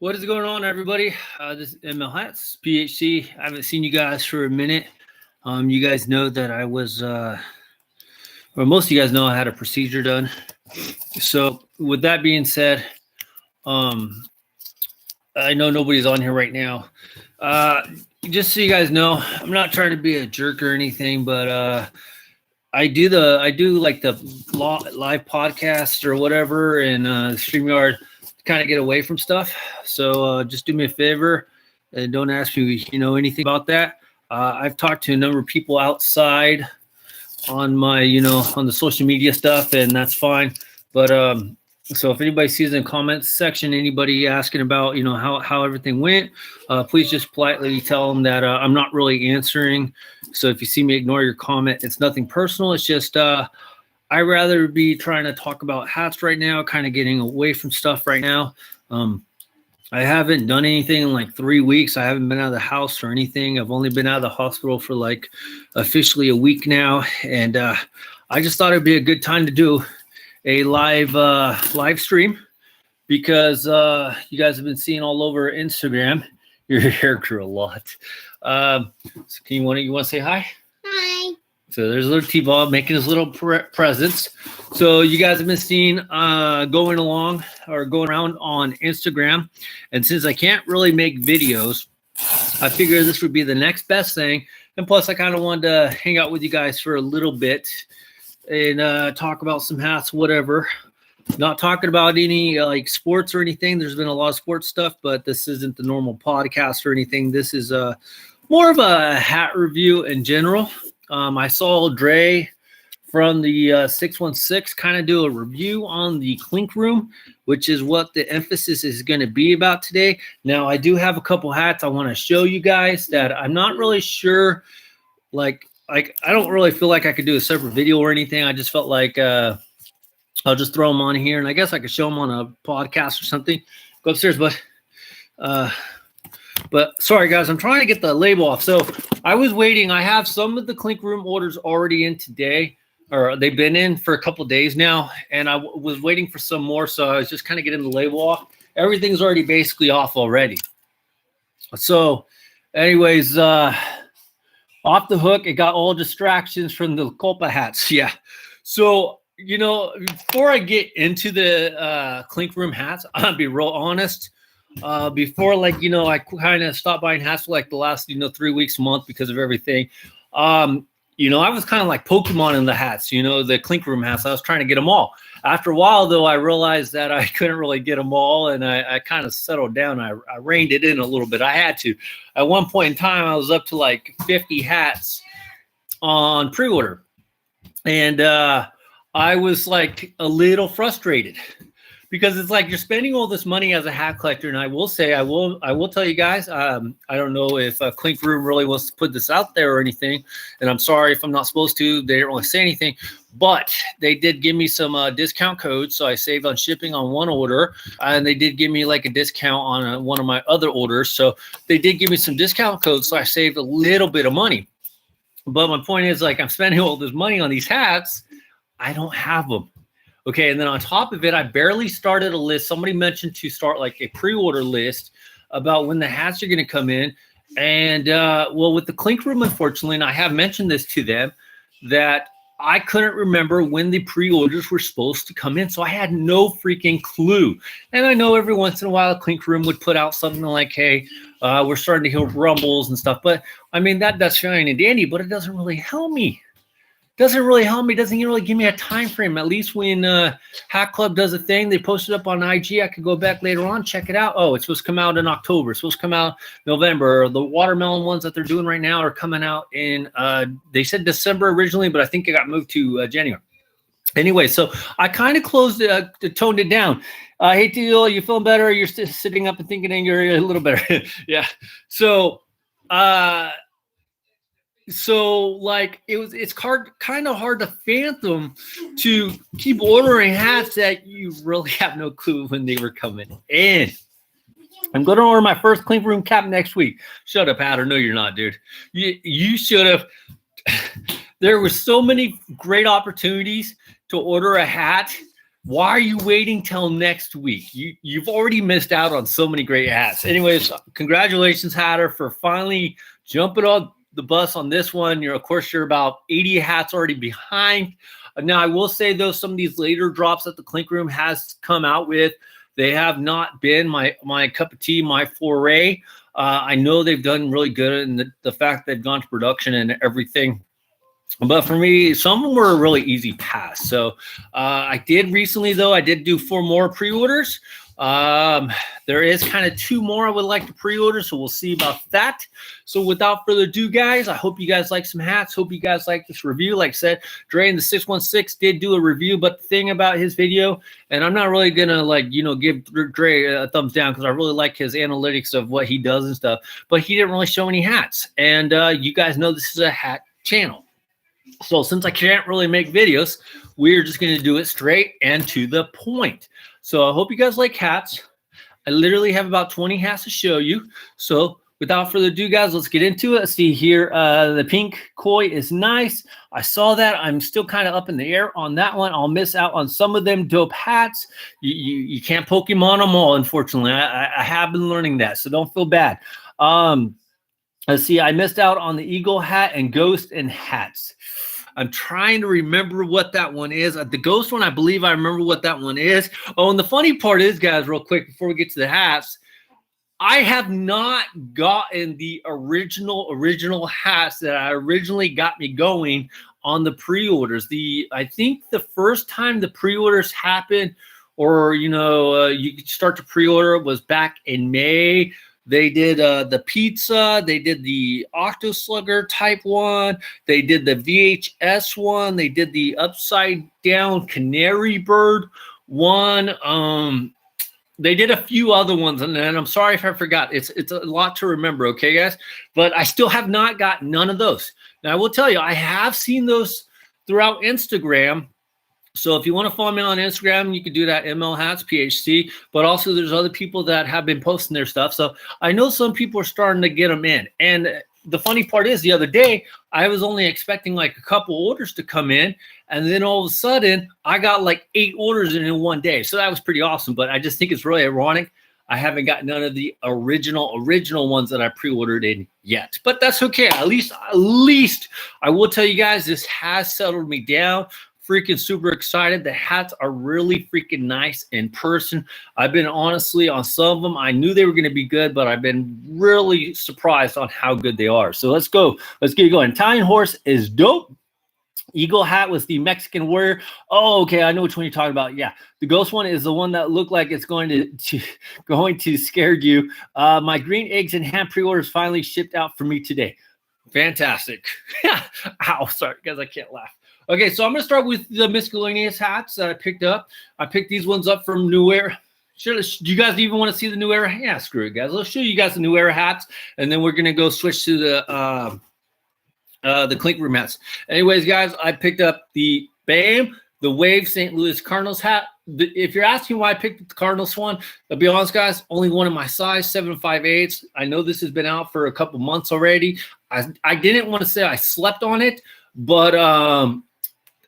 What is going on, everybody? This is ML Hats, PHC. I haven't seen you guys for a minute. You guys know that I was, or most of you guys know I had a procedure done. So with that being said, I know nobody's on here right now. Just so you guys know, I'm not trying to be a jerk or anything, but I do like the live podcast or whatever, and StreamYard kind of get away from stuff. So just do me a favor and don't ask me, anything about that. I've talked to a number of people outside on my, on the social media stuff, and that's fine. But so if anybody sees in the comments section, anybody asking about, how everything went, please just politely tell them that I'm not really answering. So if you see me ignore your comment, it's nothing personal. It's just I'd rather be trying to talk about hats right now, kind of getting away from stuff right now. I haven't done anything in like 3 weeks. I haven't been out of the house or anything. I've only been out of the hospital for like officially a week now. And I just thought it'd be a good time to do a live stream because you guys have been seeing all over Instagram. Your hair grew a lot. So you want to say hi? Hi. So there's a little T-Ball making his little presents. So you guys have been seeing going around on Instagram. And since I can't really make videos, I figured this would be the next best thing. And plus, I kind of wanted to hang out with you guys for a little bit and talk about some hats, whatever. Not talking about any like sports or anything. There's been a lot of sports stuff, but this isn't the normal podcast or anything. This is more of a hat review in general. I saw Dre from the 616 kind of do a review on the Clink Room, which is what the emphasis is going to be about today. Now, I do have a couple hats I want to show you guys that I'm not really sure. Like I don't really feel like I could do a separate video or anything. I just felt like I'll just throw them on here, and I guess I could show them on a podcast or something. Go upstairs, bud. But sorry, guys, I'm trying to get the label off. So I was waiting. I have some of the Clink Room orders already in today, or they've been in for a couple days now, and I was waiting for some more. So I was just kind of getting the label off. Everything's already basically off already. So anyways, off the hook, it got all distractions from the Culpa hats. Yeah. So, before I get into the Clink Room hats, I'll be real honest. Before, I kind of stopped buying hats for like the last, 3 weeks, month because of everything. I was kind of like Pokemon in the hats, the Clink Room hats. I was trying to get them all. After a while, though, I realized that I couldn't really get them all, and I kind of settled down. I reined it in a little bit. I had to. At one point in time, I was up to like 50 hats on pre-order, and I was like a little frustrated. Because it's like you're spending all this money as a hat collector, and I will say, I will tell you guys, I don't know if Clink Room really wants to put this out there or anything, and I'm sorry if I'm not supposed to. They didn't really say anything, but they did give me some discount codes, so I saved on shipping on one order, and they did give me like a discount on one of my other orders, so they did give me some discount codes, so I saved a little bit of money. But my point is, like, I'm spending all this money on these hats, I don't have them. Okay, and then on top of it, I barely started a list. Somebody mentioned to start like a pre-order list about when the hats are going to come in. And well, with the Clink Room, unfortunately, and I have mentioned this to them, that I couldn't remember when the pre-orders were supposed to come in. So I had no freaking clue. And I know every once in a while, Clink Room would put out something like, hey, we're starting to hear rumbles and stuff. But I mean, that's fine and dandy, but it doesn't really help me. Doesn't really really give me a time frame. At least when Hat Club does a thing, they post it up on IG. I could go back later on, check it out. Oh, it's supposed to come out in October. It's supposed to come out November. The watermelon ones that they're doing right now are coming out in, they said December originally, but I think it got moved to January. Anyway, so I kind of toned it down. Hey, Teal, you feeling better? You're sitting up and thinking and you're a little better. Yeah. So, like it's kind of hard to fathom to keep ordering hats that you really have no clue when they were coming in. I'm going to order my first Clink Room cap next week. Shut up, Hatter. No, you're not, dude. You should have. There were so many great opportunities to order a hat Why are you waiting till next week? You've already missed out on so many great hats. Anyways, congratulations, Hatter, for finally jumping on the bus on this one. Of course, you're about 80 hats already behind. Now, I will say, though, some of these later drops that the Clink Room has come out with, they have not been my cup of tea, my foray. I know they've done really good in the fact they've gone to production and everything. But for me, some of them were a really easy pass. So I did recently, though, I did do 4 more pre-orders. There is kind of 2 more I would like to pre-order, so we'll see about that. So without further ado, guys, I hope you guys like some hats. Hope you guys like this review. Like I said, Dre in the 616 did do a review, but the thing about his video, and I'm not really gonna give Dre a thumbs down because I really like his analytics of what he does and stuff, but he didn't really show any hats. And you guys know this is a hat channel. So since I can't really make videos, we're just going to do it straight and to the point. So I hope you guys like hats. I literally have about 20 hats to show you. So without further ado, guys, let's get into it. Let's see here. The pink koi is nice. I saw that. I'm still kind of up in the air on that one. I'll miss out on some of them dope hats. You can't Pokemon them all, unfortunately. I have been learning that, so don't feel bad. Let's see. I missed out on the eagle hat and ghost and hats. I'm trying to remember what that one is. The ghost one, I believe I remember what that one is. Oh, and the funny part is, guys, real quick, before we get to the hats, I have not gotten the original hats that I originally got me going on the pre-orders. I think the first time the pre-orders happened, or, you could start to pre-order, was back in May. They did the pizza. They did the Octo Slugger type one. They did the VHS one. They did the upside down canary bird one. They did a few other ones, and I'm sorry if I forgot. It's a lot to remember, okay, guys? But I still have not got none of those. Now, I will tell you, I have seen those throughout Instagram. So if you want to follow me on Instagram, you can do that, ML Hats PHC. But also there's other people that have been posting their stuff. So I know some people are starting to get them in. And the funny part is, the other day, I was only expecting like a couple orders to come in. And then all of a sudden, I got like 8 orders in one day. So that was pretty awesome. But I just think it's really ironic. I haven't got none of the original ones that I pre-ordered in yet. But that's okay. At least I will tell you guys, this has settled me down. Freaking super excited. The hats are really freaking nice in person. I've been honestly on some of them. I knew they were going to be good, but I've been really surprised on how good they are. So let's go. Let's get going. Italian horse is dope. Eagle hat was the Mexican warrior. Oh, okay. I know which one you're talking about. Yeah. The ghost one is the one that looked like it's going to scare you. My green eggs and ham pre-orders finally shipped out for me today. Fantastic. Ow, sorry, guys. I can't laugh. Okay, so I'm going to start with the miscellaneous hats that I picked up. I picked these ones up from New Era. Do you guys even want to see the New Era? Yeah, screw it, guys. Let's show you guys the New Era hats, and then we're going to go switch to the Clink Room hats. Anyways, guys, I picked up the BAM, the Wave St. Louis Cardinals hat. If you're asking why I picked the Cardinals one, I'll be honest, guys, only one in my size, 7.5/8. I know this has been out for a couple months already. I didn't want to say I slept on it, but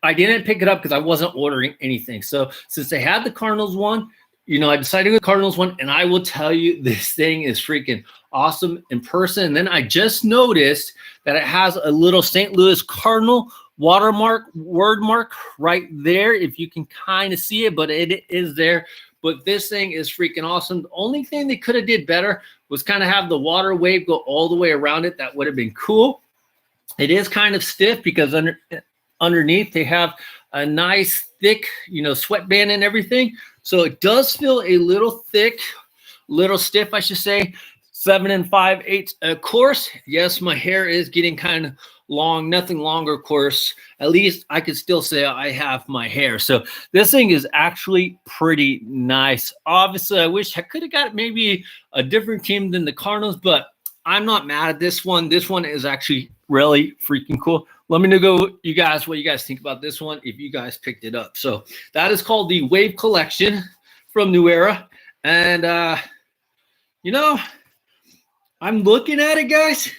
I didn't pick it up because I wasn't ordering anything. So since they had the Cardinals one, I decided to go the Cardinals one, and I will tell you, this thing is freaking awesome in person. And then I just noticed that it has a little St. Louis Cardinal word mark right there, if you can kind of see it, but it is there. But this thing is freaking awesome. The only thing they could have did better was kind of have the water wave go all the way around it. That would have been cool. It is kind of stiff because underneath they have a nice thick sweatband and everything, so it does feel a little thick, little stiff, I should say. 7 5/8. Of course, yes, my hair is getting kind of long. Nothing longer, of course. At least I could still say I have my hair. So this thing is actually pretty nice. Obviously, I wish I could have got maybe a different team than the Cardinals, but I'm not mad at this one. This one is actually really freaking cool. Let me know what you guys think about this one if you guys picked it up. So that is called the Wave Collection from New Era. And, I'm looking at it, guys.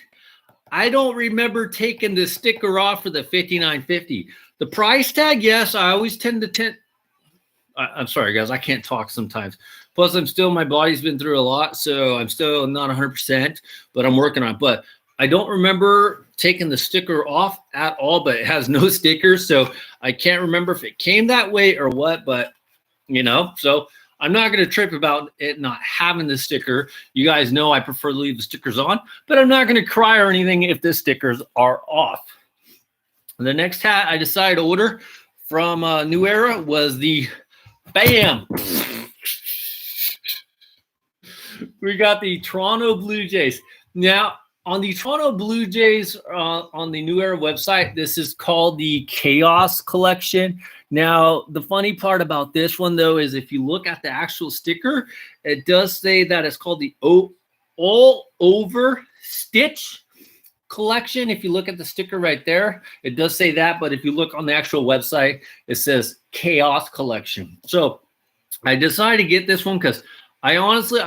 I don't remember taking the sticker off for the $59.50. The price tag, yes, I always tend to I'm sorry, guys. I can't talk sometimes. Plus, my body's been through a lot, so I'm still not 100%, but I'm working on it. But I don't remember taking the sticker off at all, but it has no stickers. So I can't remember if it came that way or what, but so I'm not going to trip about it not having the sticker. You guys know I prefer to leave the stickers on, but I'm not going to cry or anything if the stickers are off. The next hat I decided to order from New Era was the Bam. We got the Toronto Blue Jays. Now, on the Toronto Blue Jays on the New Era website, this is called the Chaos Collection. Now, the funny part about this one, though, is if you look at the actual sticker, it does say that it's called the All Over Stitch Collection. If you look at the sticker right there, it does say that. But if you look on the actual website, it says Chaos Collection. So I decided to get this one because I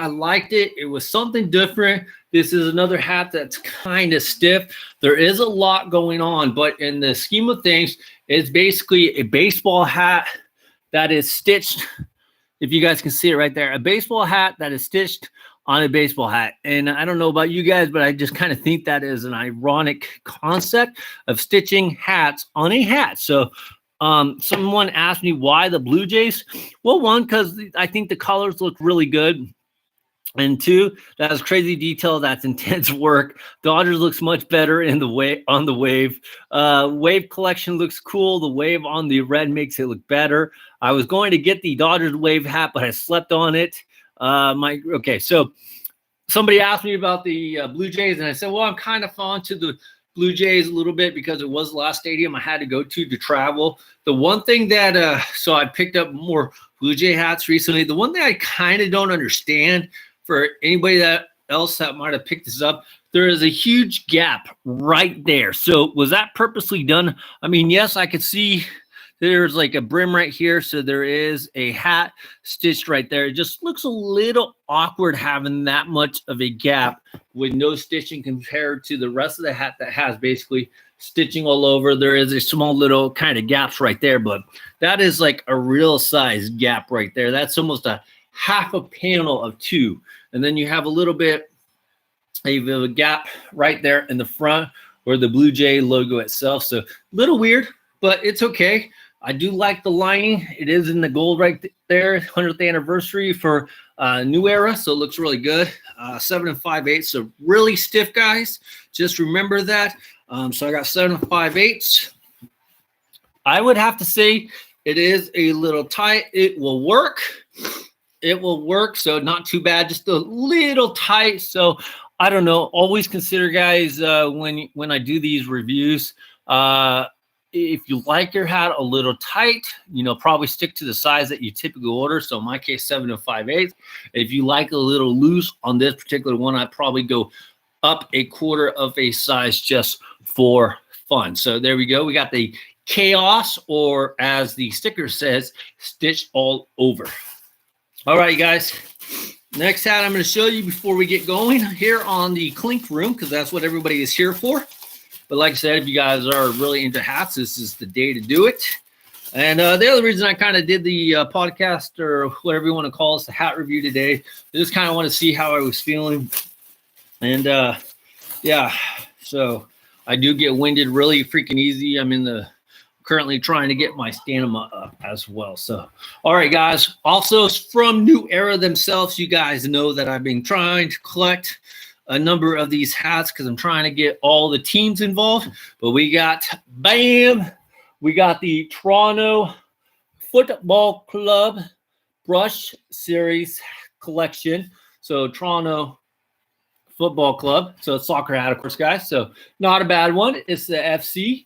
liked it. It was something different. This is another hat that's kind of stiff. There is a lot going on, but in the scheme of things, it's basically a baseball hat that is stitched. If you guys can see it right there, a baseball hat that is stitched on a baseball hat. And I don't know about you guys, but I just kind of think that is an ironic concept of stitching hats on a hat. So someone asked me why the Blue Jays. Well, one, because I think the colors look really good. And two, that's crazy detail. That's intense work. Dodgers looks much better in on the wave. Wave collection looks cool. The wave on the red makes it look better. I was going to get the Dodgers wave hat, but I slept on it. So somebody asked me about the Blue Jays, and I said, well, I'm kind of fond to the Blue Jays a little bit because it was the last stadium I had to go to travel. The one thing that so I picked up more Blue Jay hats recently. The one thing I kind of don't understand for anybody else that might have picked this up, there is a huge gap right there. So was that purposely done? I mean, yes, I could see there's like a brim right here. So there is a hat stitched right there. It just looks a little awkward having that much of a gap with no stitching compared to the rest of the hat that has basically stitching all over. There is a small little kind of gaps right there, but that is like a real size gap right there. That's almost a half a panel of two. And then you have a little bit of a gap right there in the front where the Blue Jay logo itself. So a little weird, but it's okay. I do like the lining. It is in the gold right there, 100th anniversary for New Era. So it looks really good. 7 5/8. So really stiff, guys. Just remember that. So I got 7 5/8. I would have to say it is a little tight. It will work. It will work. So not too bad, just a little tight. So I don't know. Always consider, guys, when I do these reviews, if you like your hat a little tight, probably stick to the size that you typically order. So in my case, 7 5/8. If you like a little loose on this particular one, I'd probably go up a quarter of a size just for fun. So there we go. We got the Chaos, or as the sticker says, stitched all over. All right, guys. Next hat I'm going to show you before we get going here on the Clink Room, because that's what everybody is here for. But like I said, if you guys are really into hats, this is the day to do it. And the other reason I kind of did the podcast, or whatever you want to call it, the hat review today, I just kind of want to see how I was feeling. And yeah, so I do get winded really freaking easy. I'm currently trying to get my stamina up as well. So, all right, guys. Also from New Era themselves, you guys know that I've been trying to collect a number of these hats because I'm trying to get all the teams involved. But we got Bam. We got the Toronto Football Club Brush Series collection. So Toronto Football Club. So it's soccer hat, of course, guys. So not a bad one. It's the FC.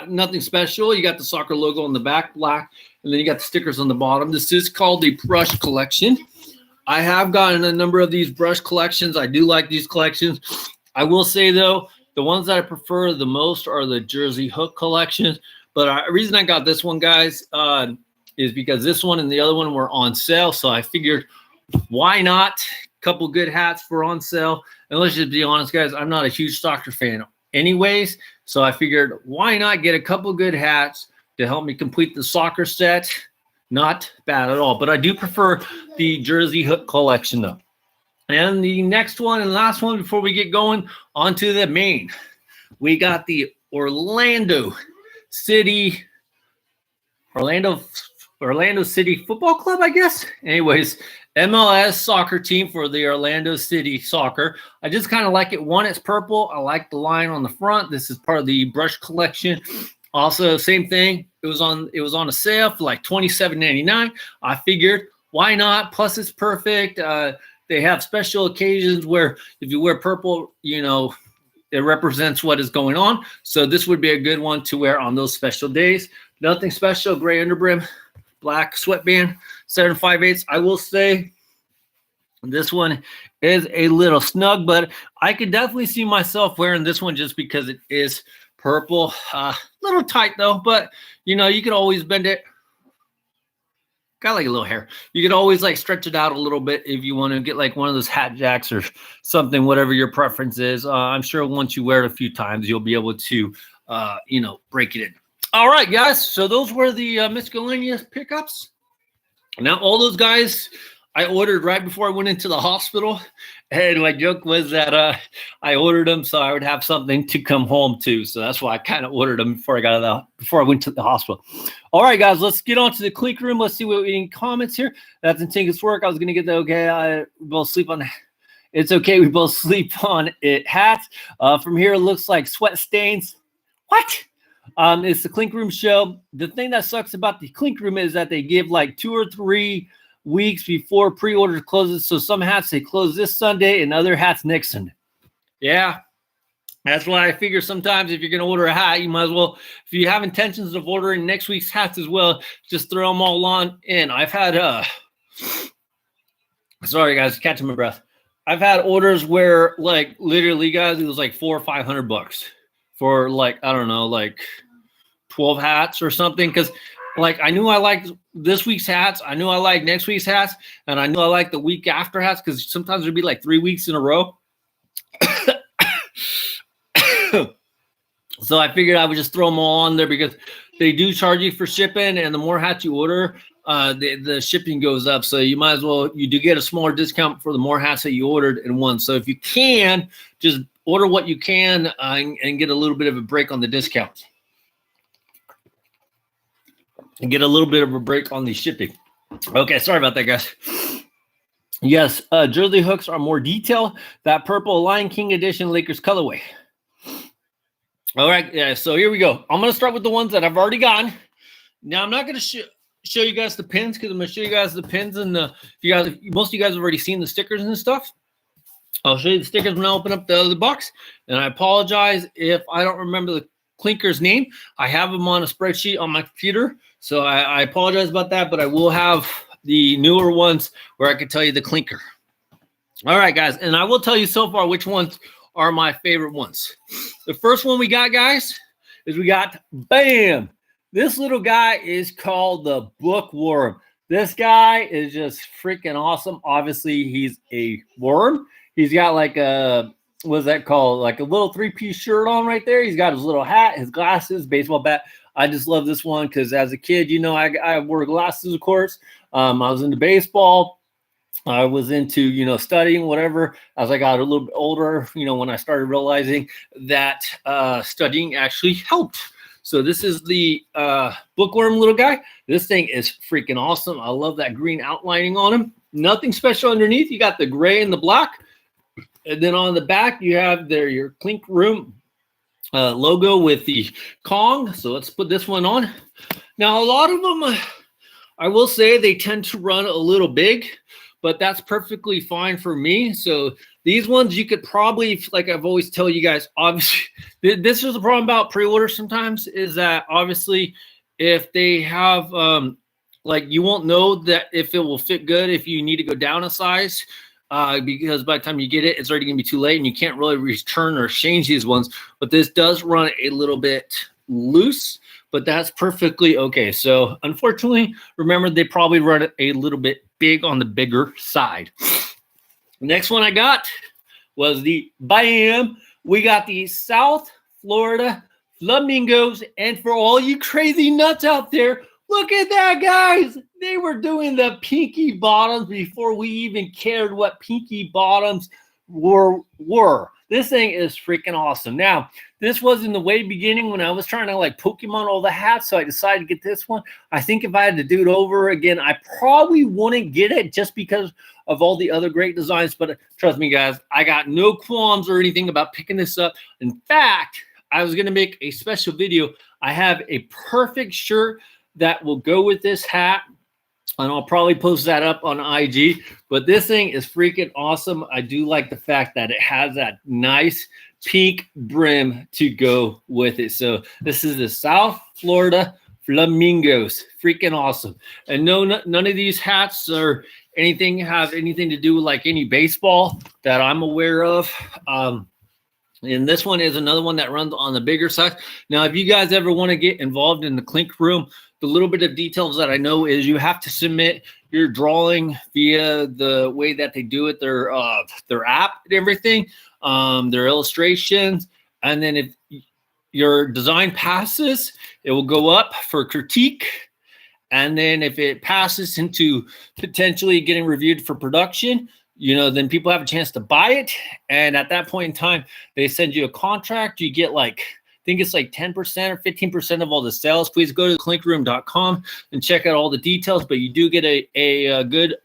Nothing special. You got the soccer logo on the back, black, and then you got the stickers on the bottom. This is called the Brush Collection. I have gotten a number of these brush collections. I do like these collections. I will say, though, the ones that I prefer the most are the Jersey Hook collections. But the reason I got this one, guys, is because this one and the other one were on sale. So I figured, why not? A couple good hats for on sale. And let's just be honest, guys, I'm not a huge soccer fan anyways. So I figured, why not get a couple good hats to help me complete the soccer set? Not bad at all. But I do prefer the Jersey Hook collection though. And the next one and last one before we get going onto the main, we got the Orlando City Football Club, I guess. Anyways, MLS soccer team for the Orlando City Soccer. I just kind of like it. One, it's purple. I like the line on the front. This is part of the brush collection. Also, same thing. It was on a sale for like $27.99. I figured, why not? Plus, it's perfect. They have special occasions where if you wear purple, you know, it represents what is going on. So this would be a good one to wear on those special days. Nothing special. Gray underbrim, black sweatband, 7 5/8. I will say this one is a little snug, but I could definitely see myself wearing this one just because it is purple. Little tight though, but you know, you can always bend it. Got like a little hair. You could always like stretch it out a little bit if you want to get like one of those hat jacks or something, whatever your preference is. I'm sure once you wear it a few times, you'll be able to, you know, break it in. All right, guys. So those were the miscellaneous pickups. Now, all those guys I ordered right before I went into the hospital. And my joke was that I ordered them so I would have something to come home to. So that's why I kind of ordered them before I went to the hospital. All right, guys, let's get on to the Clink Room. Let's see what we any comments here. That's in Tinker's work. I was gonna get the okay. We both sleep on. It's okay. We both sleep on it. Hats. From here, it looks like sweat stains. What? It's the Clink Room show. The thing that sucks about the Clink Room is that they give like 2 or 3 weeks before pre-order closes. So some hats they close this Sunday and other hats next Sunday. Yeah, that's why I figure sometimes if you're going to order a hat, you might as well, if you have intentions of ordering next week's hats as well, just throw them all on in. I've had, sorry guys, catching my breath. I've had orders where like literally guys, it was like $400 or $500 for like, I don't know, like 12 hats or something. Cause like I knew I liked this week's hats. I knew I liked next week's hats. And I knew I liked the week after hats because sometimes it'd be like 3 weeks in a row. So I figured I would just throw them all on there because they do charge you for shipping. And the more hats you order, the shipping goes up. So you might as well, you do get a smaller discount for the more hats that you ordered in one. So if you can, just order what you can and get a little bit of a break on the discounts. And get a little bit of a break on the shipping. Okay, sorry about that, guys. Yes, Jersey hooks are more detailed. That purple Lion King edition Lakers colorway. All right, yeah, so here we go. I'm going to start with the ones that I've already gotten. Now, I'm not going to show you guys the pins because I'm going to show you guys the pins. And most of you guys have already seen the stickers and stuff. I'll show you the stickers when I open up the other box. And I apologize if I don't remember the clinker's name. I have them on a spreadsheet on my computer. So I apologize about that, but I will have the newer ones where I can tell you the clinker. All right, guys. And I will tell you so far which ones are my favorite ones. The first one we got, guys, is we got, bam, this little guy is called the Bookworm. This guy is just freaking awesome. Obviously, he's a worm. He's got like a, what's that called? Like a little 3-piece shirt on right there. He's got his little hat, his glasses, baseball bat. I just love this one because as a kid, you know, I wore glasses, of course. I was into baseball. I was into, you know, studying, whatever. As I got a little bit older, you know, when I started realizing that studying actually helped. So this is the Bookworm little guy. This thing is freaking awesome. I love that green outlining on him. Nothing special underneath. You got the gray and the black. And then on the back, you have your Clink Room logo with the Kong. So let's put this one on. Now, a lot of them, I will say they tend to run a little big, but that's perfectly fine for me. So these ones you could probably, like I've always tell you guys, obviously, this is the problem about pre-order sometimes is that obviously if they have, like you won't know that if it will fit good if you need to go down a size. Because by the time you get it, it's already going to be too late and you can't really return or change these ones. But this does run a little bit loose, but that's perfectly okay. So unfortunately, remember, they probably run it a little bit big on the bigger side. Next one I got was the bam. We got the South Florida Flamingos. And for all you crazy nuts out there, Look at that, guys. They were doing the pinky bottoms before we even cared what pinky bottoms were. This thing is freaking awesome. Now, this was in the way beginning when I was trying to like Pokemon all the hats, so I decided to get this one. I think if I had to do it over again, I probably wouldn't get it just because of all the other great designs. But trust me, guys, I got no qualms or anything about picking this up. In fact, I was going to make a special video. I have a perfect shirt that will go with this hat, and I'll probably post that up on IG. But this thing is freaking awesome. I do like the fact that it has that nice pink brim to go with it. So this is the South Florida Flamingos. Freaking awesome. And no, none of these hats or anything have anything to do with like any baseball that I'm aware of. And this one is another one that runs on the bigger size. Now, if you guys ever want to get involved in the Clink Room, the little bit of details that I know is you have to submit your drawing via the way that they do it, their app and everything, their illustrations. And then if your design passes, it will go up for critique. And then if it passes into potentially getting reviewed for production, you know, then people have a chance to buy it. And at that point in time, they send you a contract. You get like, I think it's like 10% or 15% of all the sales. Please go to clinkroom.com and check out all the details. But you do get a good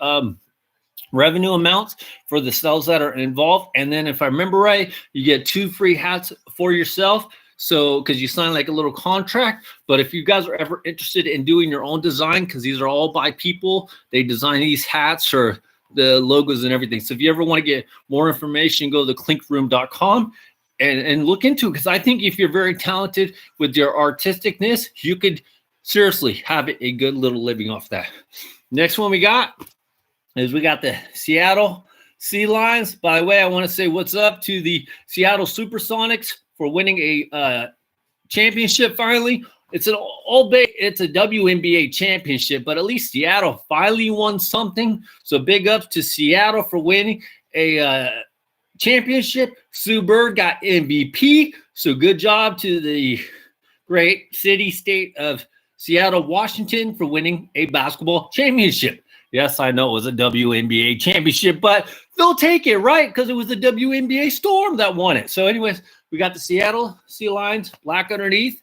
revenue amounts for the sales that are involved. And then if I remember right, you get 2 free hats for yourself. So, because you sign like a little contract. But if you guys are ever interested in doing your own design, because these are all by people, they design these hats or the logos and everything. So if you ever want to get more information, go to clinkroom.com and look into it. Because I think if you're very talented with your artisticness, you could seriously have a good little living off that. Next one we got is we got the Seattle Sea Lions. By the way, I want to say what's up to the Seattle Supersonics for winning a championship finally. It's a WNBA championship, but at least Seattle finally won something. So big ups to Seattle for winning a championship. Sue Bird got MVP. So good job to the great state of Seattle, Washington for winning a basketball championship. Yes, I know it was a WNBA championship, but they'll take it, right? Because it was the WNBA Storm that won it. So anyways, we got the Seattle Sea Lions, black underneath.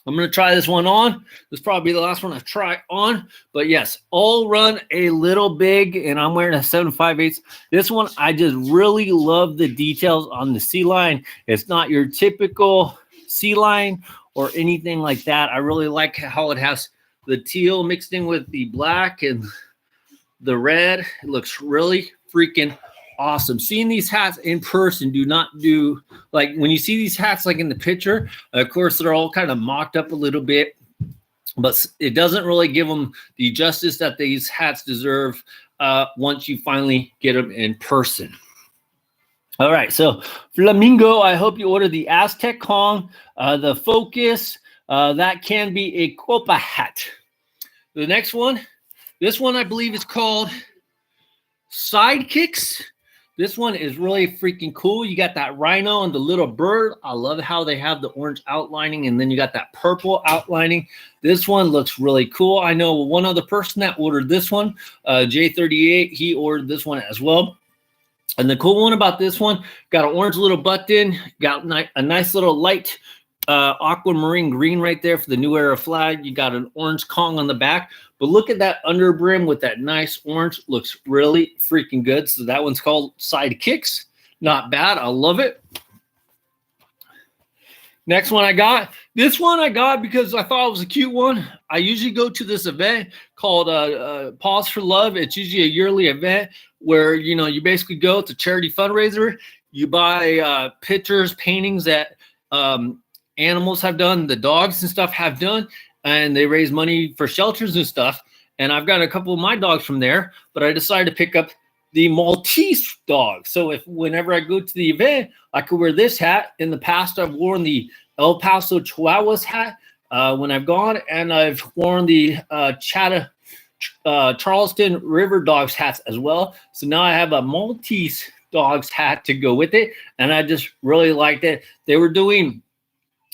I'm going to try this one on. This will probably be the last one I try on. But yes, all run a little big, and I'm wearing a 7.5/8. This one, I just really love the details on the sea lion. It's not your typical sea lion or anything like that. I really like how it has the teal mixed in with the black and the red. It looks really freaking awesome. Seeing these hats in person do not do like when you see these hats like in the picture, of course they're all kind of mocked up a little bit, but it doesn't really give them the justice that these hats deserve once you finally get them in person. All right, so Flamingo, I hope you ordered the Aztec Kong, the Focus, that can be a Copa hat. The next one, this one I believe is called Sidekicks. This one is really freaking cool. You got that rhino and the little bird. I love how they have the orange outlining, and then you got that purple outlining. This one looks really cool. I know one other person that ordered this one, J38, he ordered this one as well. And the cool one about this one, got an orange little button, got a nice little light aquamarine green right there for the New Era flag. You got an orange Kong on the back, but look at that under brim with that nice orange. Looks really freaking good. So that one's called Sidekicks. Not bad. I love it. Next one I got. This one I got because I thought it was a cute one. I usually go to this event called Pause for Love. It's usually a yearly event where, you know, you basically go. It's a charity fundraiser. You buy pictures, paintings that animals have done, the dogs and stuff have done, and they raise money for shelters and stuff. And I've got a couple of my dogs from there, but I decided to pick up the Maltese dog. So whenever I go to the event, I could wear this hat. In the past, I've worn the El Paso Chihuahuas hat when I've gone, and I've worn the Charleston River Dogs hats as well. So now I have a Maltese Dogs hat to go with it, and I just really liked it. They were doing,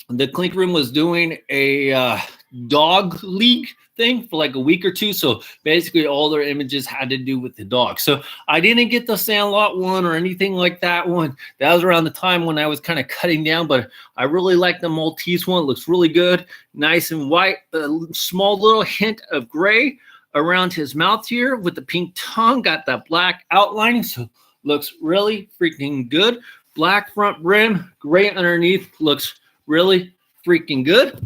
the Clink Room was doing a dog league thing for like a week or two. So basically all their images had to do with the dog. So I didn't get the Sandlot one or anything like that one. That was around the time when I was kind of cutting down, but I really like the Maltese one. It looks really good. Nice and white, a small little hint of gray around his mouth here with the pink tongue, got that black outlining. So looks really freaking good. Black front brim, gray underneath, looks really freaking good.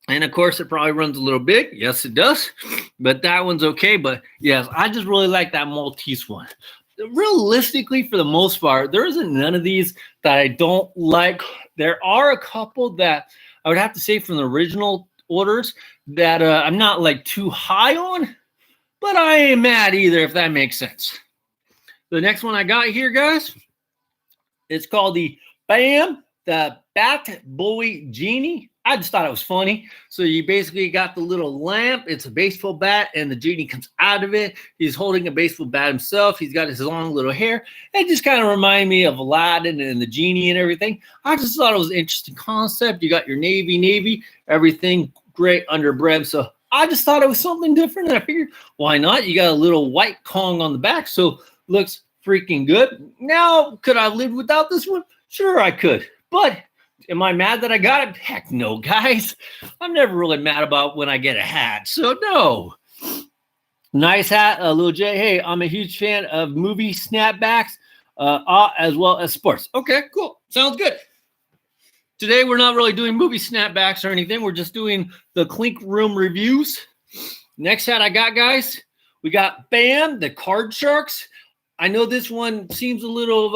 And of course, it probably runs a little big. Yes, it does. But that one's okay. But yes, I just really like that Maltese one. Realistically, for the most part, there isn't none of these that I don't like. There are a couple that I would have to say from the original orders that I'm not like too high on, but I ain't mad either, if that makes sense. The next one I got here, guys, it's called the BAM, the Bat Boy Genie. I just thought it was funny. So you basically got the little lamp. It's a baseball bat, and the genie comes out of it. He's holding a baseball bat himself. He's got his long little hair. It just kind of reminded me of Aladdin and the genie and everything. I just thought it was an interesting concept. You got your navy, everything great under brim. So I just thought it was something different, and I figured, why not? You got a little white Kong on the back, so looks freaking good. Now, could I have lived without this one? Sure, I could. But am I mad that I got it? Heck no, guys. I'm never really mad about when I get a hat. So no. Nice hat, Lil J. Hey, I'm a huge fan of movie snapbacks as well as sports. Okay, cool. Sounds good. Today, we're not really doing movie snapbacks or anything. We're just doing the Clink Room reviews. Next hat I got, guys, we got BAM, the Card Sharks. I know this one seems a little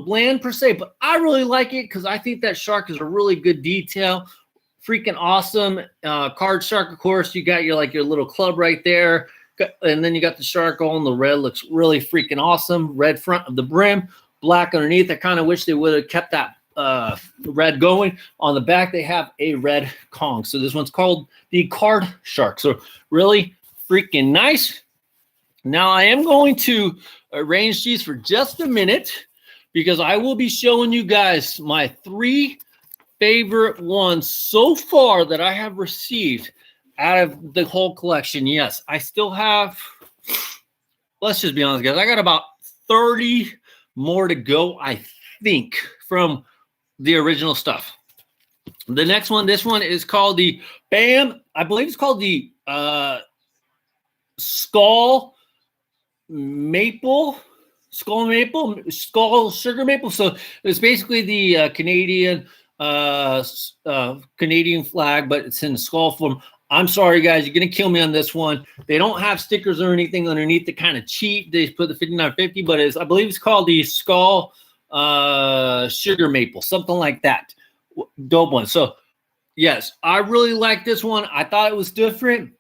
bland per se, but I really like it because I think that shark is a really good detail. Freaking awesome. Card shark, of course. You got your little club right there. And then you got the shark all in the red. Looks really freaking awesome. Red front of the brim, black underneath. I kind of wish they would have kept that red going. On the back, they have a red Kong. So this one's called the Card Shark. So really freaking nice. Now I am going to arrange these for just a minute, because I will be showing you guys my 3 favorite ones so far that I have received out of the whole collection. Yes, I still have, let's just be honest, guys, I got about 30 more to go, I think, from the original stuff. The next one, this one is called the BAM. I believe it's called the Skull Sugar Maple. So it's basically the Canadian flag, but it's in skull form. I'm sorry, guys, you're gonna kill me on this one. They don't have stickers or anything underneath to kind of cheat. They put the 5950, but I believe it's called the Skull Sugar Maple, something like that. Dope one. So yes, I really like this one. I thought it was different.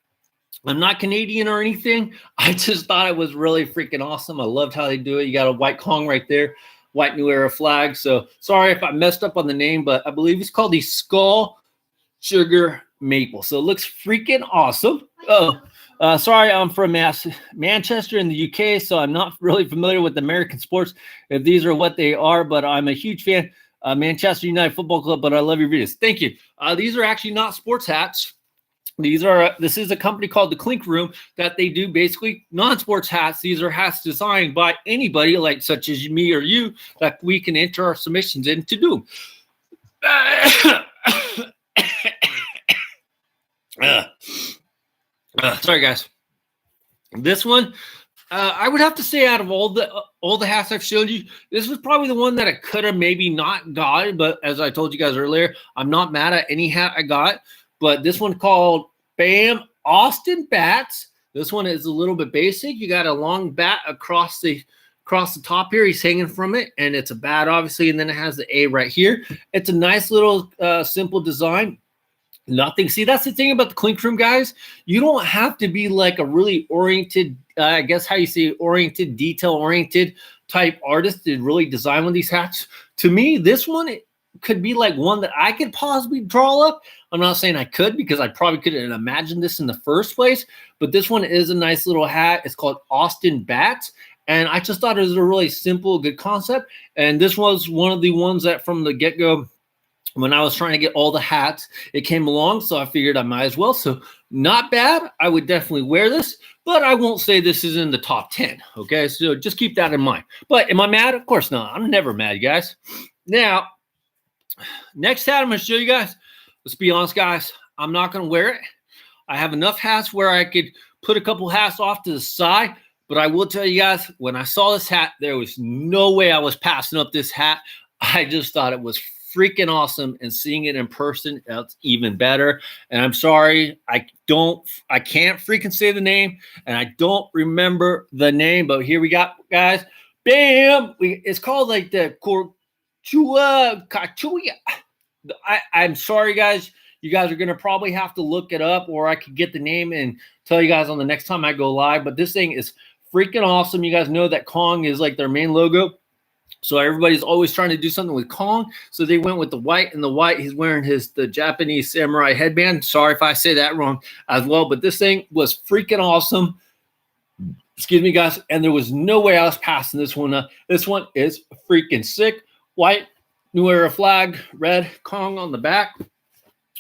I'm not Canadian or anything. I just thought it was really freaking awesome. I loved how they do it. You got a white Kong right there, white New Era flag. So sorry if I messed up on the name, but I believe it's called the Skull Sugar Maple. So it looks freaking awesome. Sorry, I'm from Manchester in the UK, so I'm not really familiar with American sports, if these are what they are, but I'm a huge fan of Manchester United Football Club, but I love your videos. Thank you. These are actually not sports hats. This is a company called the Clink Room that they do basically non-sports hats. These are hats designed by anybody, like such as me or you, that we can enter our submissions in to do. Sorry, guys. This one, I would have to say, out of all the hats I've showed you, this was probably the one that I could have maybe not got. But as I told you guys earlier, I'm not mad at any hat I got. But this one called BAM Austin Bats. This one is a little bit basic. You got a long bat across the top here. He's hanging from it, and it's a bat, obviously, and then it has the A right here. It's a nice little simple design. Nothing. See, that's the thing about the Clink Room, guys. You don't have to be like a really oriented, I guess how you say oriented, detail-oriented type artist to really design one of these hats. To me, this one could be like one that I could possibly draw up. I'm not saying I could, because I probably couldn't imagine this in the first place, but this one is a nice little hat. It's called Austin Bats, and I just thought it was a really simple, good concept. And this was one of the ones that from the get-go when I was trying to get all the hats, it came along, so I figured I might as well. So not bad. I would definitely wear this, but I won't say this is in the top 10. Okay, so just keep that in mind. But am I mad? Of course not. I'm never mad, guys. Now, next hat I'm going to show you guys. Let's be honest, guys. I'm not going to wear it. I have enough hats where I could put a couple hats off to the side. But I will tell you guys, when I saw this hat, there was no way I was passing up this hat. I just thought it was freaking awesome, and seeing it in person, that's even better. And I'm sorry, I can't freaking say the name, and I don't remember the name, but here we got, guys. Bam! It's called like the Cachuya. I'm sorry, guys. You guys are going to probably have to look it up, or I could get the name and tell you guys on the next time I go live. But this thing is freaking awesome. You guys know that Kong is like their main logo. So everybody's always trying to do something with Kong. So they went with the white, and the white, he's wearing the Japanese samurai headband. Sorry if I say that wrong as well. But this thing was freaking awesome. Excuse me, guys. And there was no way I was passing this one up. This one is freaking sick. White, New Era flag, red, Kong on the back.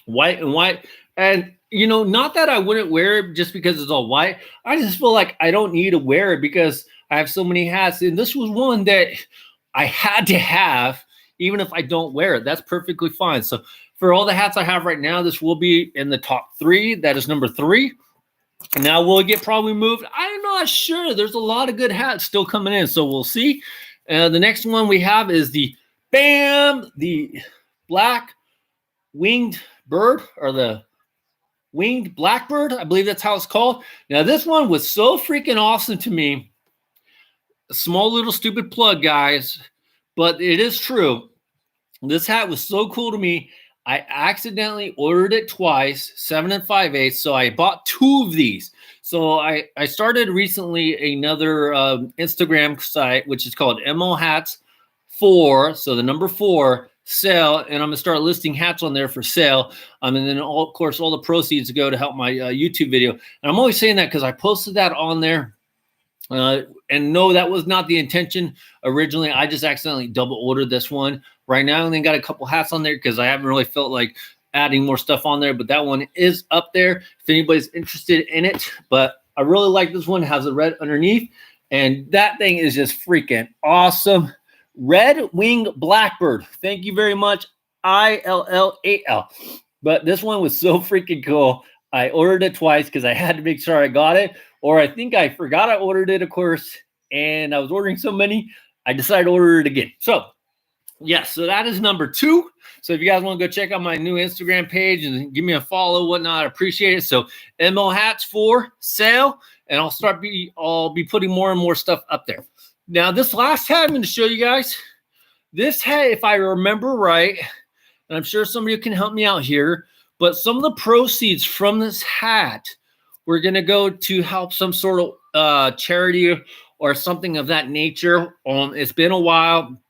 White and white. And, you know, not that I wouldn't wear it just because it's all white. I just feel like I don't need to wear it because I have so many hats. And this was one that I had to have, even if I don't wear it. That's perfectly fine. So for all the hats I have right now, this will be in the top 3. That is number 3. And now will it get probably moved? I'm not sure. There's a lot of good hats still coming in. So we'll see. The next one we have is the black winged bird, or the winged blackbird. I believe that's how it's called. Now, this one was so freaking awesome to me. A small little stupid plug, guys, but it is true. This hat was so cool to me. I accidentally ordered it twice, 7 5/8. So I bought 2 of these. So I started recently another Instagram site, which is called MO Hats 4. So the number 4 sale, and I'm gonna start listing hats on there for sale. And then of course all the proceeds go to help my YouTube video. And I'm always saying that because I posted that on there. And no, that was not the intention originally. I just accidentally double ordered this one. Right now, I only got a couple hats on there because I haven't really felt like adding more stuff on there. But that one is up there if anybody's interested in it. But I really like this one. It has the red underneath, and that thing is just freaking awesome. Red wing blackbird. Thank you very much. ILL8L. But this one was so freaking cool. I ordered it twice because I had to make sure I got it. Or I think I forgot I ordered it, of course. And I was ordering so many, I decided to order it again. So, yes, so that is number 2. So if you guys want to go check out my new Instagram page and give me a follow, whatnot, I appreciate it. So MO Hats 4 sale. And I'll be putting more and more stuff up there. Now, this last hat I'm going to show you guys. This hat, if I remember right, and I'm sure somebody can help me out here, but some of the proceeds from this hat, we're going to go to help some sort of charity or something of that nature. It's been a while.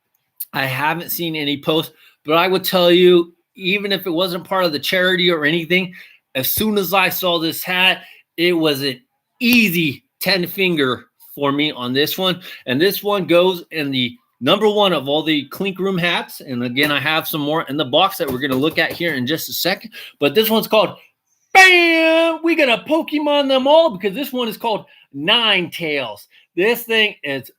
I haven't seen any posts, but I would tell you, even if it wasn't part of the charity or anything, as soon as I saw this hat, it was an easy 10 finger for me on this one. And this one goes in the number 1 of all the Clink Room hats. And again, I have some more in the box that we're going to look at here in just a second. But this one's called Bam! We're going to Pokemon them all because this one is called Ninetales. This thing is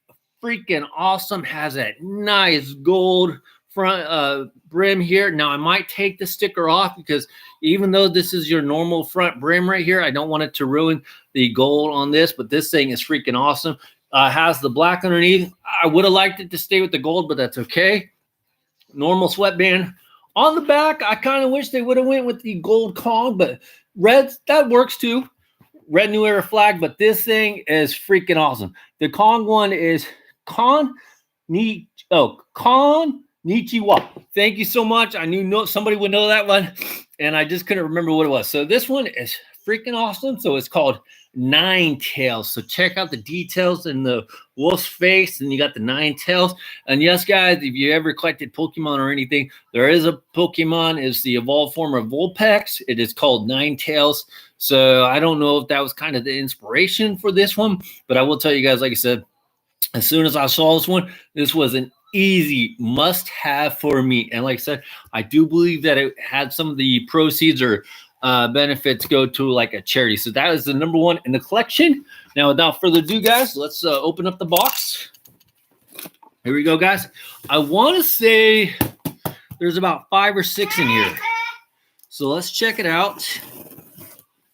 freaking awesome. Has that nice gold front brim here. Now, I might take the sticker off because even though this is your normal front brim right here, I don't want it to ruin the gold on this. But this thing is freaking awesome. Has the black underneath. I would have liked it to stay with the gold, but that's okay. Normal sweatband. On the back, I kind of wish they would have went with the gold Kong, but red, that works too. Red New Era flag, but this thing is freaking awesome. The Kong one is Konnichiwa. Thank you so much. I knew somebody would know that one, and I just couldn't remember what it was. So this one is freaking awesome. So it's called Ninetales. So check out the details in the wolf's face, and you got the 9 tails. And yes, guys, if you ever collected Pokemon or anything, there is a Pokemon. It's the evolved form of Vulpix. It is called Ninetales. So I don't know if that was kind of the inspiration for this one, but I will tell you guys, like I said, as soon as I saw this one, this was an easy must have for me. And like I said, I do believe that it had some of the proceeds or benefits go to like a charity. So that is the number one in the collection. Now, without further ado, guys, let's open up the box. Here we go, guys. I want to say there's about 5 or 6 in here. So let's check it out.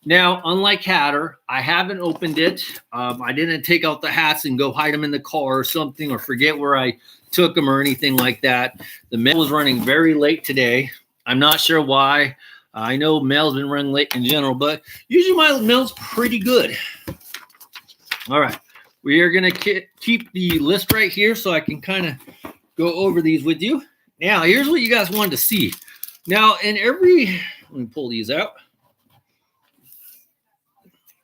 Now, unlike Hatter, I haven't opened it. I didn't take out the hats and go hide them in the car or something or forget where I took them or anything like that. The mail was running very late today. I'm not sure why. I know mail's been running late in general, but usually my mail's pretty good. All right. We are going to keep the list right here so I can kind of go over these with you. Now, here's what you guys wanted to see. Now, let me pull these out.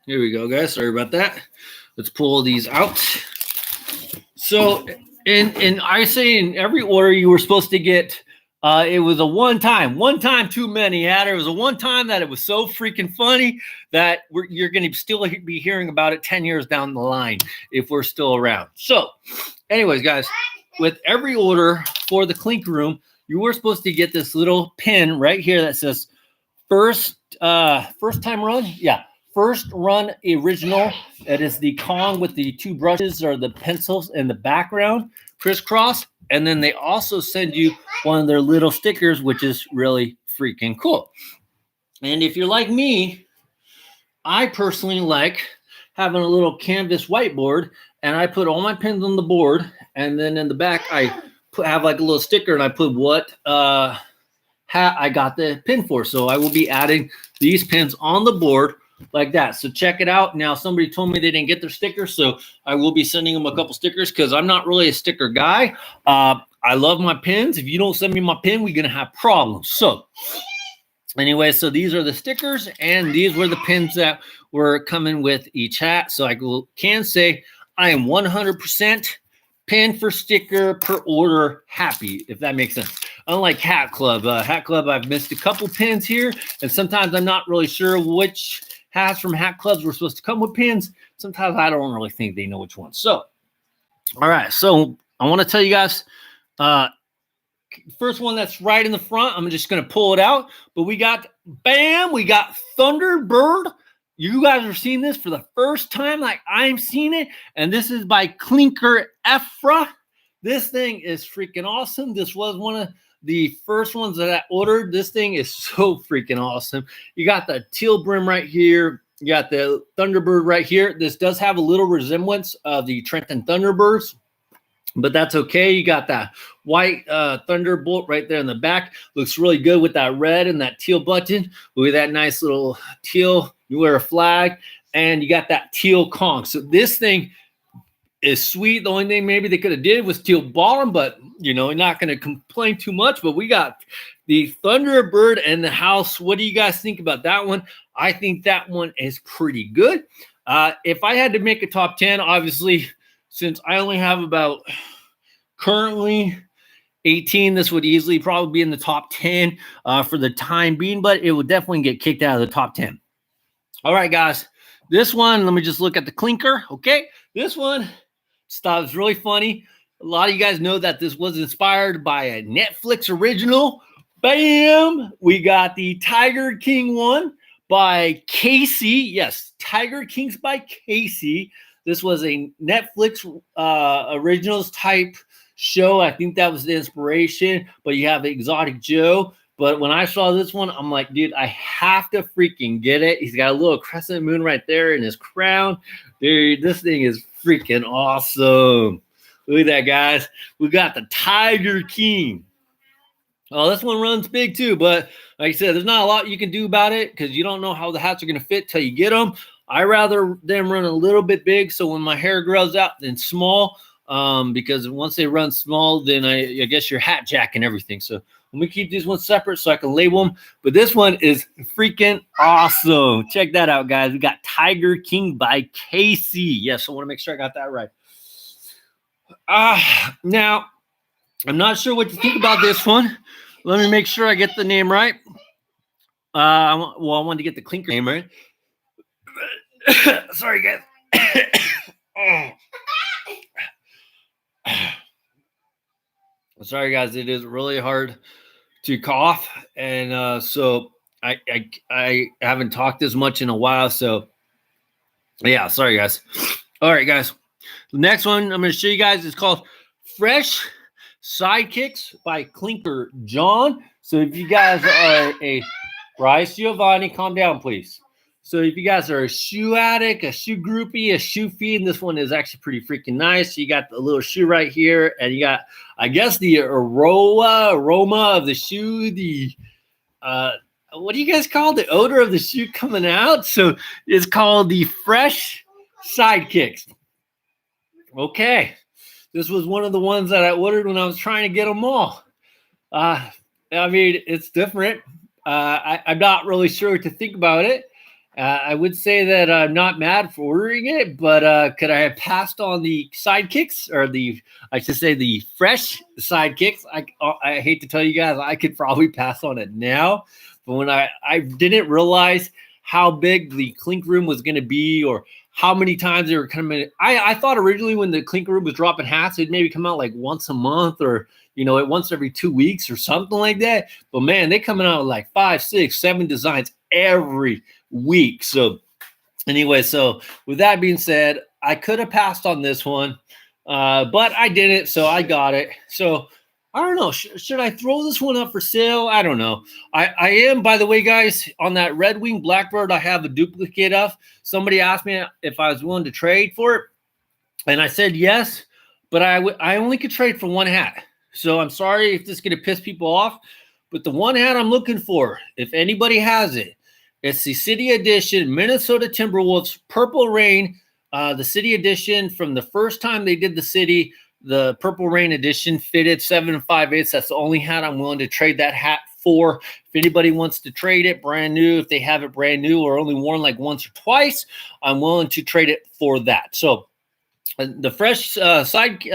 Here we go, guys. Sorry about that. Let's pull these out. So, I say in every order you were supposed to get, it was a one time too many. It was a one time that it was so freaking funny that you're going to still be hearing about it 10 years down the line if we're still around. So, anyways, guys, with every order for the Clink Room, you were supposed to get this little pin right here that says first time run. Yeah. First run original. It is the Kong with the 2 brushes or the pencils in the background, crisscross. And then they also send you one of their little stickers, which is really freaking cool. And if you're like me, I personally like having a little canvas whiteboard, and I put all my pins on the board. And then in the back, I have like a little sticker, and I put what hat I got the pin for. So I will be adding these pins on the board like that. So check it out. Now, somebody told me they didn't get their stickers, so I will be sending them a couple stickers because I'm not really a sticker guy. I love my pins. If you don't send me my pin, we're going to have problems. So anyway, so these are the stickers, and these were the pins that were coming with each hat. So I can say I am 100% pin for sticker per order happy, if that makes sense. Unlike Hat Club. Hat Club, I've missed a couple pins here, and sometimes I'm not really sure which hats from Hat Clubs were supposed to come with pins. Sometimes I don't really think they know which ones. So, all right. So I want to tell you guys, first one that's right in the front, I'm just going to pull it out. But we got Thunderbird. You guys are seeing this for the first time, like I'm seeing it. And this is by Clinker Efra. This thing is freaking awesome. This was one of the first ones that I ordered. This thing is so freaking awesome. You got the teal brim right here. You got the Thunderbird right here. This does have a little resemblance of the Trenton Thunderbirds, but that's okay. You got that white Thunderbolt right there in the back. Looks really good with that red and that teal button. Look at that nice little teal. You wear a flag, and you got that teal Kong. So this thing is sweet. The only thing maybe they could have did was teal bottom, but not going to complain too much. But we got the Thunderbird and the house. What do you guys think about that one? I think that one is pretty good. If I had to make a top 10, obviously, since I only have about currently 18, this would easily probably be in the top 10 for the time being, but it would definitely get kicked out of the top 10. All right, guys. This one, let me just look at the clinker. Okay. This one just thought it was really funny. A lot of you guys know that this was inspired by a Netflix original. Bam! We got the Tiger King one by Casey. Yes, Tiger King's by Casey. This was a Netflix originals type show. I think that was the inspiration. But you have Exotic Joe. But when I saw this one, I'm like, dude, I have to freaking get it. He's got a little crescent moon right there in his crown. Dude, this thing is freaking awesome. Look at that, guys. We got the Tiger King. Oh, this one runs big too, but like I said, there's not a lot you can do about it because you don't know how the hats are going to fit till you get them. I rather them run a little bit big, so when my hair grows out, then small, because once they run small, then I guess your hat jack and everything. So let me keep these ones separate so I can label them. But this one is freaking awesome. Check that out, guys. We got Tiger King by Casey. Yes, I want to make sure I got that right. Now, I'm not sure what to think about this one. Let me make sure I get the name right. I wanted to get the clinker name right. Sorry, guys. Sorry, guys. It is really hard to cough, and so I haven't talked as much in a while. So yeah, sorry, guys. All right, guys. The next one I'm going to show you guys is called Fresh Sidekicks by Clinker John. So if you guys are a Bryce Giovanni, calm down, please. So if you guys are a shoe addict, a shoe groupie, a shoe fiend, this one is actually pretty freaking nice. You got the little shoe right here, and you got, I guess, the aroma of the shoe, the what do you guys call the odor of the shoe coming out? So it's called the Fresh Sidekicks. Okay, this was one of the ones that I ordered when I was trying to get them all. I mean, it's different. I'm not really sure what to think about it. I would say that I'm not mad for ordering it, but could I have passed on the sidekicks, or I should say the fresh sidekicks? I hate to tell you guys, I could probably pass on it now, but when I didn't realize how big the Clink Room was going to be, or how many times they were coming. I thought originally when the Clink Room was dropping hats, it'd maybe come out like once a month, or once every 2 weeks or something like that. But man, they coming out with like 5, 6, 7 designs every week. So anyway, so with that being said, I could have passed on this one, but I didn't, so I got it. So I don't know. Should I throw this one up for sale? I don't know. I am, by the way, guys, on that Red Wing Blackbird, I have a duplicate of. Somebody asked me if I was willing to trade for it, and I said yes, but I only could trade for one hat. So I'm sorry if this is going to piss people off, but the one hat I'm looking for, if anybody has it, it's the City Edition Minnesota Timberwolves Purple Rain, the City Edition from the first time they did the City. The Purple Rain Edition, fitted 7 5/8. That's the only hat I'm willing to trade that hat for. If anybody wants to trade it brand new, if they have it brand new or only worn like once or twice, I'm willing to trade it for that. So the fresh sidekicks.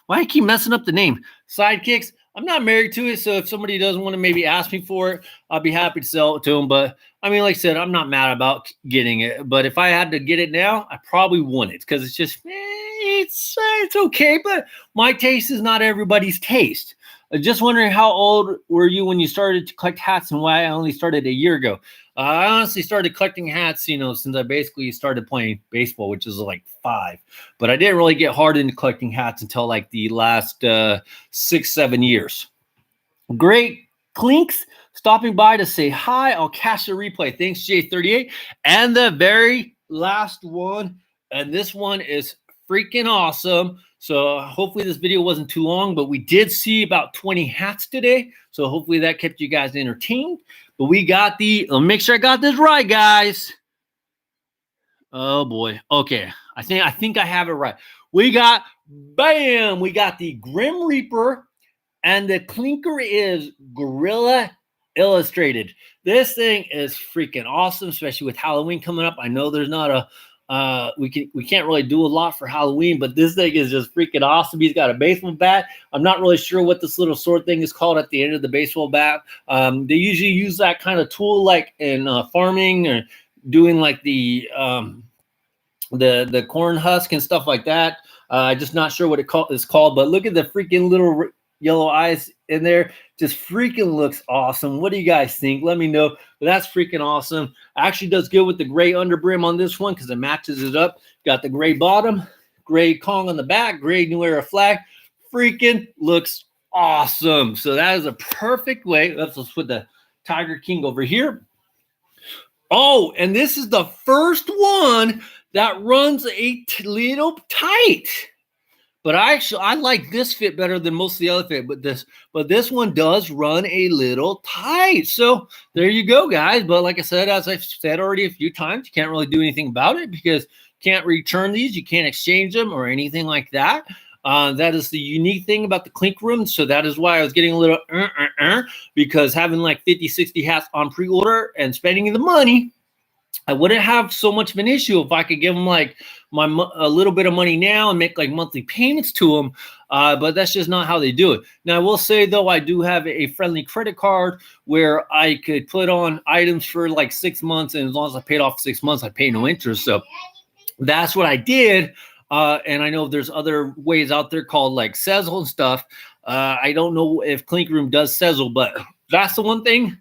Why I keep messing up the name? Sidekicks. I'm not married to it, so if somebody doesn't want to maybe ask me for it, I'll be happy to sell it to them. But I mean, like I said, I'm not mad about getting it. But if I had to get it now, I probably wouldn't, because it's just it's okay. But my taste is not everybody's taste. Just wondering, how old were you when you started to collect hats, and why I only started a year ago? I honestly started collecting hats, since I basically started playing baseball, which is like 5. But I didn't really get hard into collecting hats until like the last 6, 7 years. Great Clinks stopping by to say hi. I'll cash a replay. Thanks, J38. And the very last one, and this one is freaking awesome. So hopefully this video wasn't too long, but we did see about 20 hats today. So hopefully that kept you guys entertained. But we got let me make sure I got this right, guys. Oh boy. Okay. I think I have it right. We got the Grim Reaper, and the clinker is Gorilla Illustrated. This thing is freaking awesome, especially with Halloween coming up. I know there's not a we can't really do a lot for Halloween, but this thing is just freaking awesome. He's got a baseball bat. I'm not really sure what this little sword thing is called at the end of the baseball bat. They usually use that kind of tool like in farming, or doing like the corn husk and stuff like that. Just not sure what it's called, but look at the freaking little yellow eyes in there. Just freaking looks awesome. What do you guys think? Let me know. But that's freaking awesome. Actually does good with the gray underbrim on this one, because it matches it up. Got the gray bottom, gray Kong on the back, gray New Era flag. Freaking looks awesome. So that is a perfect way. Let's put the Tiger King over here. Oh, and this is the first one that runs a little tight. But I like this fit better than most of the other fit. But this one does run a little tight. So there you go, guys. But like I said, as I've said already a few times, you can't really do anything about it, because you can't return these, you can't exchange them or anything like that. That is the unique thing about the Clink Room. So that is why I was getting a little because having like 50, 60 hats on pre-order and spending the money, I wouldn't have so much of an issue if I could give them like a little bit of money now and make like monthly payments to them. But that's just not how they do it. Now, I will say, though, I do have a friendly credit card where I could put on items for like 6 months. And as long as I paid off 6 months, I pay no interest. So that's what I did. And I know there's other ways out there called like Sezzle and stuff. I don't know if Clink Room does Sezzle, but that's the one thing.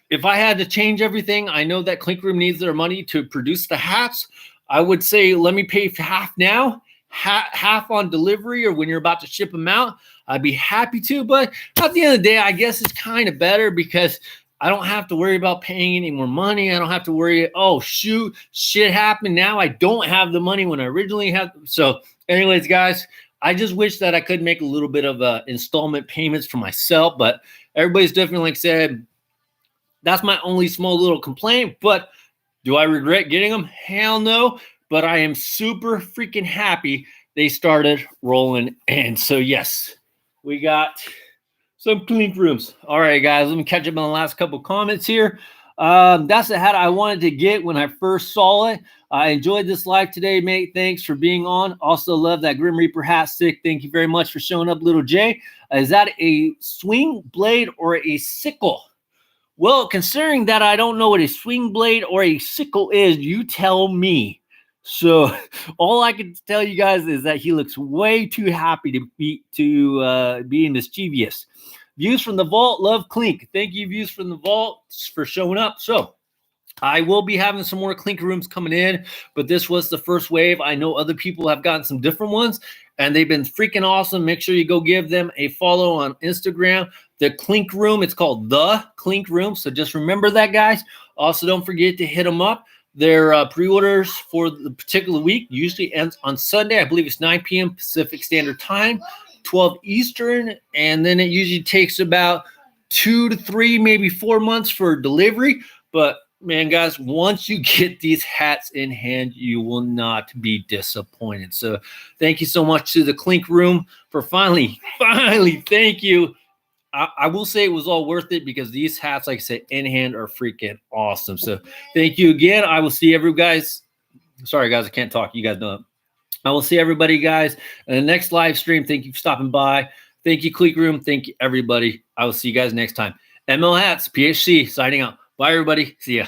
If I had to change everything, I know that Clink Room needs their money to produce the hats. I would say let me pay for half now, half on delivery or when you're about to ship them out. I'd be happy to, but at the end of the day, I guess it's kind of better because I don't have to worry about paying any more money. I don't have to worry, oh, shoot, shit happened. Now I don't have the money when I originally had. So anyways, guys, I just wish that I could make a little bit of installment payments for myself, but everybody's definitely like said, that's my only small little complaint, but do I regret getting them? Hell no, but I am super freaking happy they started rolling in. So yes, we got some Clink Rooms. All right, guys, let me catch up on the last couple comments here. That's the hat I wanted to get when I first saw it. I enjoyed this live today, mate. Thanks for being on. Also love that Grim Reaper hat stick. Thank you very much for showing up, little Jay. Is that a swing blade or a sickle? Well, considering that I don't know what a swing blade or a sickle is, you tell me. So all I can tell you guys is that he looks way too happy to be mischievous. Views from the vault, love Clink. Thank you, Views from the vault, for showing up. So I will be having some more Clink Rooms coming in, but this was the first wave. I know other people have gotten some different ones, and they've been freaking awesome. Make sure you go give them a follow on Instagram. The Clink Room, it's called The Clink Room, so just remember that, guys. Also, don't forget to hit them up. Their pre-orders for the particular week usually ends on Sunday. I believe it's 9 p.m. Pacific Standard Time, 12 Eastern, and then it usually takes about 2 to 3, maybe 4 months for delivery. But man, guys, once you get these hats in hand, you will not be disappointed. So thank you so much to the Clink Room for finally, thank you. I will say it was all worth it because these hats, like I said, in hand are freaking awesome. So thank you again. I will see every guys. Sorry, guys, I can't talk. You guys know it. I will see everybody, guys, in the next live stream. Thank you for stopping by. Thank you, Clink Room. Thank you, everybody. I will see you guys next time. ML Hats, PHC, signing out. Bye, everybody. See ya.